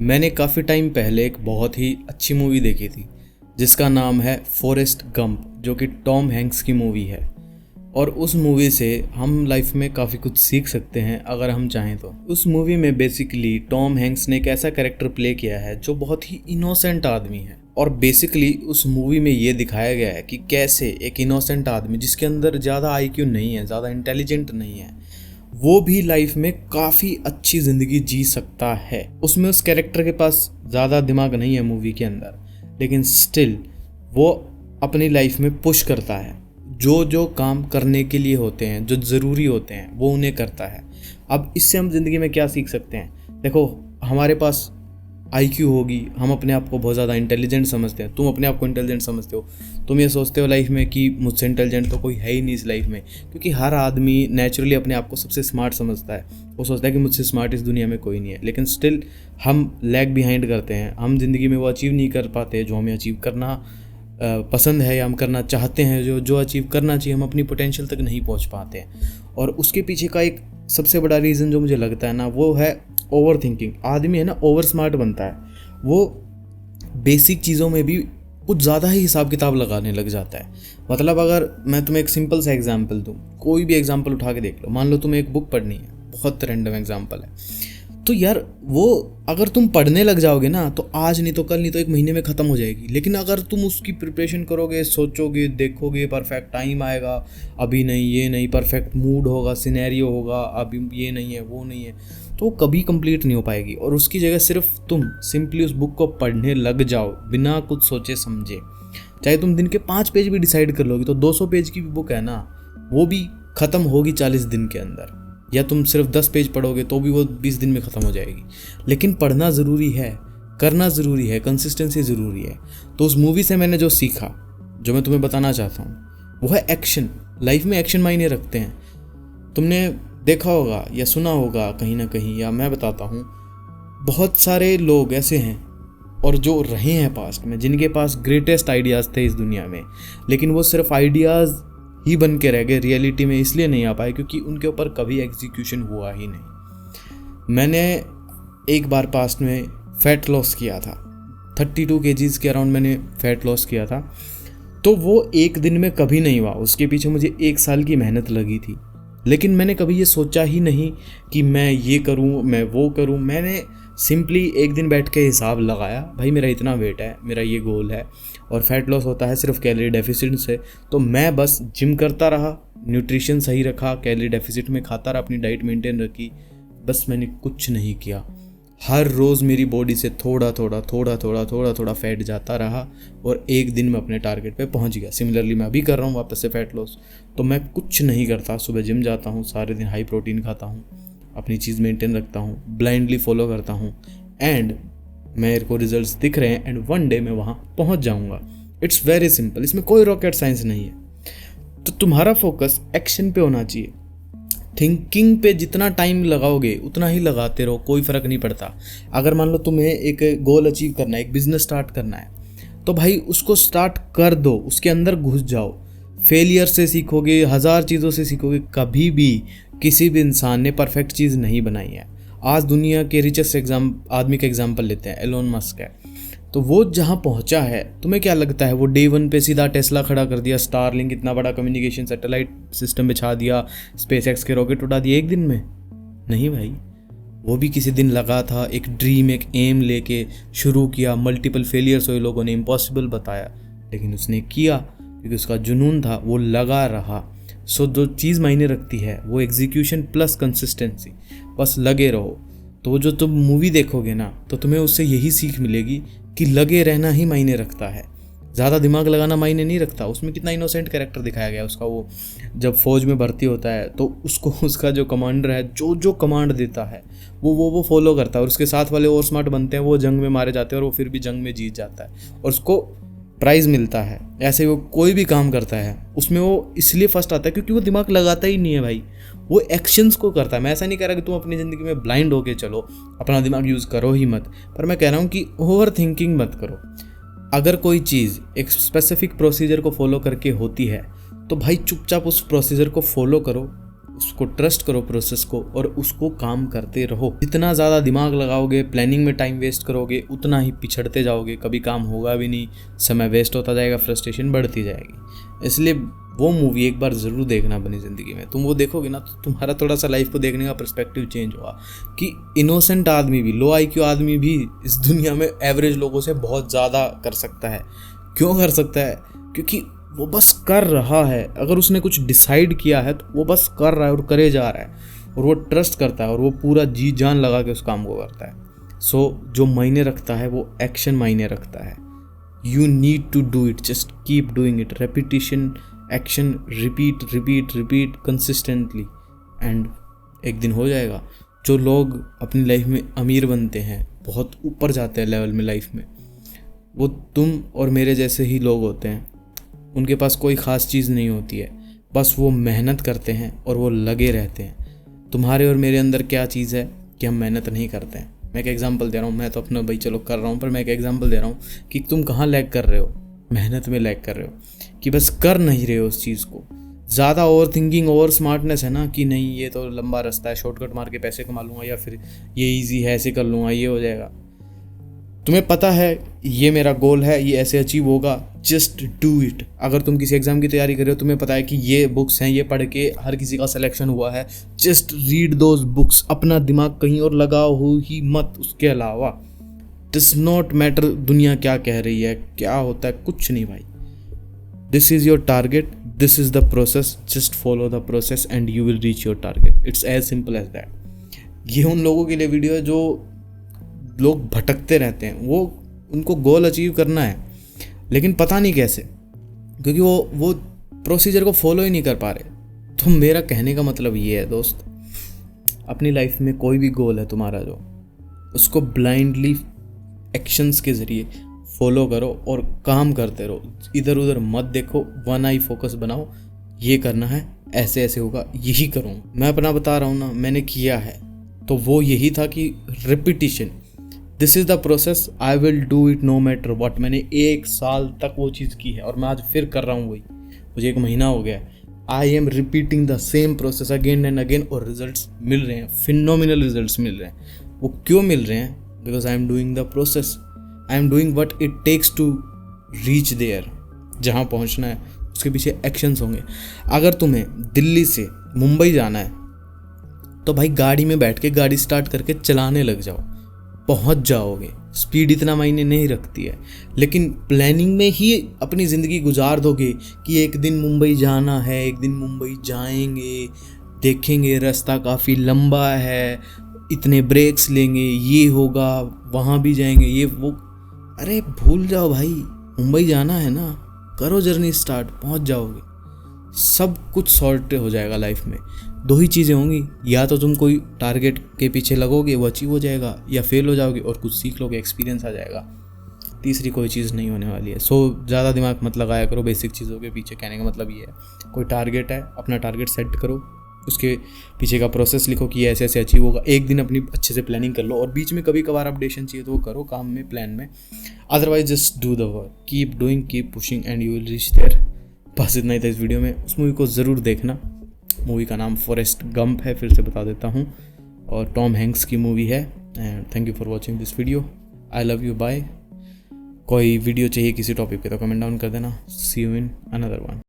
मैंने काफ़ी टाइम पहले एक बहुत ही अच्छी मूवी देखी थी जिसका नाम है फॉरेस्ट गंप, जो कि टॉम हैंक्स की मूवी है। और उस मूवी से हम लाइफ में काफ़ी कुछ सीख सकते हैं अगर हम चाहें तो। उस मूवी में बेसिकली टॉम हैंक्स ने एक ऐसा कैरेक्टर प्ले किया है जो बहुत ही इनोसेंट आदमी है। और बेसिकली उस मूवी में ये दिखाया गया है कि कैसे एक इनोसेंट आदमी जिसके अंदर ज़्यादा आईक्यू नहीं है, ज़्यादा इंटेलिजेंट नहीं है, वो भी लाइफ में काफ़ी अच्छी ज़िंदगी जी सकता है। उसमें उस कैरेक्टर के पास ज़्यादा दिमाग नहीं है मूवी के अंदर, लेकिन स्टिल वो अपनी लाइफ में पुश करता है। जो जो काम करने के लिए होते हैं, जो ज़रूरी होते हैं, वो उन्हें करता है। अब इससे हम ज़िंदगी में क्या सीख सकते हैं? देखो, हमारे पास आईक्यू होगी, हम अपने आप को बहुत ज़्यादा इंटेलिजेंट समझते हैं। तुम अपने आप को इंटेलिजेंट समझते हो, तुम ये सोचते हो लाइफ में कि मुझसे इंटेलिजेंट तो कोई है ही नहीं इस लाइफ में, क्योंकि हर आदमी नेचुरली अपने आप को सबसे स्मार्ट समझता है। वो सोचता है कि मुझसे स्मार्ट इस दुनिया में कोई नहीं है, लेकिन स्टिल हम लैग बिहाइंड करते हैं। हम ज़िंदगी में वो अचीव नहीं कर पाते जो हमें अचीव करना पसंद है या हम करना चाहते हैं। जो अचीव करना चाहिए, हम अपनी पोटेंशियल तक नहीं पहुंच पाते हैं। और उसके पीछे का एक सबसे बड़ा रीज़न जो मुझे लगता है ना, वो है ओवर थिंकिंग। आदमी है ना, ओवर स्मार्ट बनता है। वो बेसिक चीज़ों में भी कुछ ज़्यादा ही हिसाब किताब लगाने लग जाता है। मतलब अगर मैं तुम्हें एक सिंपल सा एग्जांपल दूँ, कोई भी एग्जांपल उठा के देख लो। मान लो तुम्हें एक बुक पढ़नी है, बहुत रैंडम एग्जांपल है, तो यार वो अगर तुम पढ़ने लग जाओगे ना, तो आज नहीं तो कल नहीं तो एक महीने में ख़त्म हो जाएगी। लेकिन अगर तुम उसकी प्रिपरेशन करोगे, सोचोगे, देखोगे, परफेक्ट टाइम आएगा, अभी नहीं, ये नहीं, परफेक्ट मूड होगा, सिनेरियो होगा, अभी ये नहीं है, वो नहीं है, तो वो कभी कंप्लीट नहीं हो पाएगी। और उसकी जगह सिर्फ तुम सिंपली उस बुक को पढ़ने लग जाओ बिना कुछ सोचे समझे। चाहे तुम दिन के 5 पेज भी डिसाइड कर लोगे, तो 200 पेज की भी बुक है ना, वो भी ख़त्म होगी 40 दिन के अंदर। या तुम सिर्फ 10 पेज पढ़ोगे तो भी वो 20 दिन में ख़त्म हो जाएगी। लेकिन पढ़ना ज़रूरी है, करना ज़रूरी है, कंसिस्टेंसी ज़रूरी है। तो उस मूवी से मैंने जो सीखा, जो मैं तुम्हें बताना चाहता हूँ, वो है एक्शन। लाइफ में एक्शन मायने रखते हैं। तुमने देखा होगा या सुना होगा कहीं ना कहीं, या मैं बताता हूँ, बहुत सारे लोग ऐसे हैं और जो रहे हैं पास्ट में, जिनके पास ग्रेटेस्ट आइडियाज़ थे इस दुनिया में, लेकिन वो सिर्फ आइडियाज़ ही बन के रह गए, रियलिटी में इसलिए नहीं आ पाए क्योंकि उनके ऊपर कभी एग्जीक्यूशन हुआ ही नहीं। मैंने एक बार पास्ट में फैट लॉस किया था, 32 kgs के अराउंड मैंने फैट लॉस किया था। तो वो एक दिन में कभी नहीं हुआ, उसके पीछे मुझे 1 साल की मेहनत लगी थी। लेकिन मैंने कभी ये सोचा ही नहीं कि मैं ये करूं, मैं वो करूं। मैंने सिंपली एक दिन बैठ के हिसाब लगाया, भाई मेरा इतना वेट है, मेरा ये गोल है, और फैट लॉस होता है सिर्फ कैलोरी डेफिसिट से। तो मैं बस जिम करता रहा, न्यूट्रिशन सही रखा, कैलोरी डेफिसिट में खाता रहा, अपनी डाइट मेंटेन रखी, बस मैंने कुछ नहीं किया। हर रोज़ मेरी बॉडी से थोड़ा थोड़ा फैट जाता रहा और एक दिन में अपने टारगेट पे पहुंच गया। सिमिलरली मैं अभी कर रहा हूँ वापस से फैट लॉस। तो मैं कुछ नहीं करता, सुबह जिम जाता हूँ, सारे दिन हाई प्रोटीन खाता हूँ, अपनी चीज़ मेंटेन रखता हूँ, ब्लाइंडली फॉलो करता हूँ, एंड मेरे को रिजल्ट्स दिख रहे हैं, एंड वन डे मैं वहाँ पहुँच जाऊँगा। इट्स वेरी सिंपल, इसमें कोई रॉकेट साइंस नहीं है। तो तुम्हारा फोकस एक्शन पे होना चाहिए। थिंकिंग पे जितना टाइम लगाओगे उतना ही लगाते रहो, कोई फ़र्क नहीं पड़ता। अगर मान लो तुम्हें एक गोल अचीव करना है, एक बिजनेस स्टार्ट करना है, तो भाई उसको स्टार्ट कर दो, उसके अंदर घुस जाओ। फेलियर से सीखोगे, 1000 चीज़ों से सीखोगे। कभी भी किसी भी इंसान ने परफेक्ट चीज़ नहीं बनाई है। आज दुनिया के रिचेस्ट आदमी का एग्जाम्पल लेते हैं, एलोन मस्क है। तो वो जहाँ पहुँचा है, तुम्हें क्या लगता है वो डे 1 पे सीधा टेस्ला खड़ा कर दिया, स्टारलिंक इतना बड़ा कम्युनिकेशन सैटेलाइट सिस्टम बिछा दिया, स्पेसएक्स के रॉकेट उड़ा दिए एक दिन में? नहीं भाई, वो भी किसी दिन लगा था, एक ड्रीम, एक एम लेके शुरू किया। मल्टीपल फेलियर्स हुए, लोगों ने इम्पॉसिबल बताया, लेकिन उसने किया क्योंकि उसका जुनून था, वो लगा रहा। सो जो चीज़ मायने रखती है वो एग्जीक्यूशन प्लस कंसिस्टेंसी। बस लगे रहो। तो जो तुम मूवी देखोगे ना, तो तुम्हें उससे यही सीख मिलेगी कि लगे रहना ही मायने रखता है, ज़्यादा दिमाग लगाना मायने नहीं रखता। उसमें कितना इनोसेंट कैरेक्टर दिखाया गया उसका। वो जब फौज में भर्ती होता है तो उसको उसका जो कमांडर है, जो कमांड देता है वो फॉलो करता है, और उसके साथ वाले और स्मार्ट बनते हैं, वो जंग में मारे जाते हैं और वो फिर भी जंग में जीत जाता है और उसको प्राइज़ मिलता है। ऐसे वो कोई भी काम करता है उसमें वो इसलिए फर्स्ट आता है क्योंकि वो दिमाग लगाता ही नहीं है भाई, वो एक्शंस को करता है। मैं ऐसा नहीं कह रहा कि तुम अपनी ज़िंदगी में ब्लाइंड होके चलो, अपना दिमाग यूज़ करो ही मत, पर मैं कह रहा हूँ कि ओवर थिंकिंग मत करो। अगर कोई चीज़ एक स्पेसिफिक प्रोसीजर को फॉलो करके होती है, तो भाई चुपचाप उस प्रोसीजर को फॉलो करो, उसको ट्रस्ट करो प्रोसेस को और उसको काम करते रहो। जितना ज़्यादा दिमाग लगाओगे, प्लानिंग में टाइम वेस्ट करोगे, उतना ही पिछड़ते जाओगे, कभी काम होगा भी नहीं, समय वेस्ट होता जाएगा, फ्रस्ट्रेशन बढ़ती जाएगी। इसलिए वो मूवी एक बार ज़रूर देखना अपनी ज़िंदगी में। तुम वो देखोगे ना तो तुम्हारा थोड़ा सा लाइफ को देखने का पर्सपेक्टिव चेंज होगा कि इनोसेंट आदमी भी, लो IQ आदमी भी इस दुनिया में एवरेज लोगों से बहुत ज़्यादा कर सकता है। क्यों कर सकता है? क्योंकि वो बस कर रहा है। अगर उसने कुछ डिसाइड किया है तो वो बस कर रहा है और करे जा रहा है, और वो ट्रस्ट करता है और वो पूरा जी जान लगा के उस काम को करता है। सो जो मायने रखता है वो एक्शन मायने रखता है। You need to do it, just keep doing it, repetition, action, repeat repeat repeat consistently, and एक दिन हो जाएगा। जो लोग अपनी लाइफ में अमीर बनते हैं, बहुत ऊपर जाते हैं लेवल में लाइफ में, वो तुम और मेरे जैसे ही लोग होते हैं। उनके पास कोई ख़ास चीज़ नहीं होती है, बस वो मेहनत करते हैं और वो लगे रहते हैं। तुम्हारे और मेरे अंदर क्या चीज़ है कि हम मेहनत नहीं करते हैं। मैं एक एग्जांपल दे रहा हूँ, मैं तो अपना भाई चलो कर रहा हूँ, पर मैं एक एग्जांपल दे रहा हूँ कि तुम कहाँ लैग कर रहे हो, मेहनत में लैग कर रहे हो, कि बस कर नहीं रहे हो उस चीज़ को। ज़्यादा ओवर थिंकिंग, ओवर स्मार्टनेस है ना, कि नहीं ये तो लंबा रास्ता है, शॉर्टकट मार के पैसे कमा लूँगा, या फिर ये ईजी है ऐसे कर लूँगा, ये हो जाएगा। तुम्हें पता है ये मेरा गोल है, ये ऐसे अचीव होगा, जस्ट डू इट। अगर तुम किसी एग्जाम की तैयारी कर रहे हो, तुम्हें पता है कि ये बुक्स हैं, ये पढ़ के हर किसी का सिलेक्शन हुआ है, जस्ट रीड दोज बुक्स। अपना दिमाग कहीं और लगाओ हो ही मत उसके अलावा। डज नॉट मैटर दुनिया क्या कह रही है, क्या होता है, कुछ नहीं भाई। This is your target, this is the process, just follow the process and you will reach your target. It's as simple as that. ये उन लोगों के लिए वीडियो है जो लोग भटकते रहते हैं, वो उनको गोल अचीव करना है लेकिन पता नहीं कैसे, क्योंकि वो प्रोसीजर को फॉलो ही नहीं कर पा रहे। तो मेरा कहने का मतलब ये है दोस्त, अपनी लाइफ में कोई भी गोल है तुम्हारा जो, उसको ब्लाइंडली एक्शंस के ज़रिए फॉलो करो और काम करते रहो। इधर उधर मत देखो, वन आई फोकस बनाओ, ये करना है, ऐसे ऐसे होगा, यही करूँ। मैं अपना बता रहा हूँ ना, मैंने किया है तो वो यही था कि repetition, this is the process, I will do it no matter what. मैंने 1 साल तक वो चीज़ की है और मैं आज फिर कर रहा हूँ वही, मुझे 1 महीना हो गया। I am repeating the same process again and again, और रिजल्ट्स मिल रहे हैं, फिनोमिनल रिजल्ट्स मिल रहे हैं। वो क्यों मिल रहे हैं? Because I am doing the process, I am doing what it takes to reach there. जहाँ पहुँचना है उसके पीछे एक्शंस होंगे। अगर तुम्हें दिल्ली से मुंबई जाना है तो भाई गाड़ी में बैठ के गाड़ी स्टार्ट करके चलाने लग जाओ, पहुंच जाओगे। स्पीड इतना मायने नहीं रखती है, लेकिन प्लानिंग में ही अपनी ज़िंदगी गुजार दोगे कि एक दिन मुंबई जाना है, एक दिन मुंबई जाएंगे, देखेंगे रास्ता काफ़ी लंबा है, इतने ब्रेक्स लेंगे, ये होगा, वहाँ भी जाएंगे, ये वो। अरे भूल जाओ भाई, मुंबई जाना है ना, करो जर्नी स्टार्ट, पहुँच जाओगे। सब कुछ सॉर्ट हो जाएगा लाइफ में। 2 ही चीज़ें होंगी, या तो तुम कोई टारगेट के पीछे लगोगे, वो अचीव हो जाएगा, या फेल हो जाओगे और कुछ सीख लोगे, एक्सपीरियंस आ जाएगा। तीसरी कोई चीज़ नहीं होने वाली है। सो ज़्यादा दिमाग मत लगाया करो बेसिक चीज़ों के पीछे। कहने का मतलब ये है, कोई टारगेट है, अपना टारगेट सेट करो, उसके पीछे का प्रोसेस लिखो कि ऐसे ऐसे अचीव होगा। एक दिन अपनी अच्छे से प्लानिंग कर लो, और बीच में कभी कभार अपडेशन चाहिए तो वो करो काम में, प्लान में। Otherwise just do the work, keep doing, keep pushing and you will reach there. बस इतना ही था इस वीडियो में। उस मूवी को ज़रूर देखना। मूवी का नाम फॉरेस्ट गंप है, फिर से बता देता हूँ, और टॉम हैंक्स की मूवी है। And thank you for watching this video. I love you, bye. कोई वीडियो चाहिए किसी टॉपिक पे तो कमेंट डाउन कर देना। See you in another one.